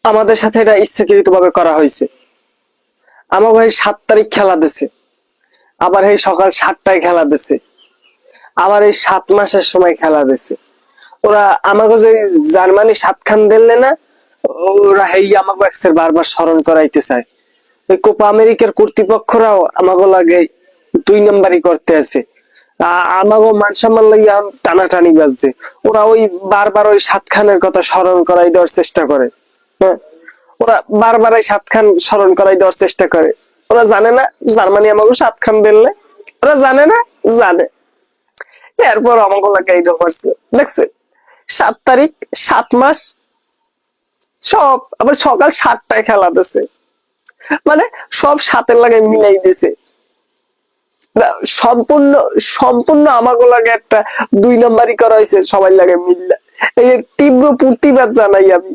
আমাদের সাথে এটা ইচ্ছাকৃত ভাবে করা হয়েছে। আমার ভাই 7 তারিখ খেলা দিছে, আবার এই সকাল 7টায় খেলা দিছে, আবার এই 7 মাসের সময় খেলা দিছে। ওরা আমাকে যে জার্মানি 7 খান দিলে না, ওরা হেই আমাকে এক্সের বারবার স্মরণ করাইতে চায়। এই কোপা আমেরিকার কর্তৃপক্ষরাও আমাকে লাগে 2 নাম্বারই করতে আছে। আমাকে মান সম্মান লাগিয়ে টানাটানি বাজছে। ওরা ওই বারবার ওই 7 খানের কথা স্মরণ করাই দেওয়ার চেষ্টা করে। হ্যাঁ, ওরা বারবার এই 7 খান স্মরণ করাই দেওয়ার চেষ্টা করে। ওরা জানে না জার্মানি আমাকে 7 খান দিলে? ওরা জানে না? জানে। এরপর আমাকে লাগে এইটা করছে, দেখছে 7 তারিখ 7 মাস সব আবার সকাল 7টায় খেলা দিছে, মানে সব 7-এর লাগে মিলাই দিছে। সম্পূর্ণ সম্পূর্ণ আমাকে লাগে একটা 2 নাম্বারই করা হয়েছে সবাই লাগে মিল্লা। এই তীব্র প্রতিবাদ জানাই আমি।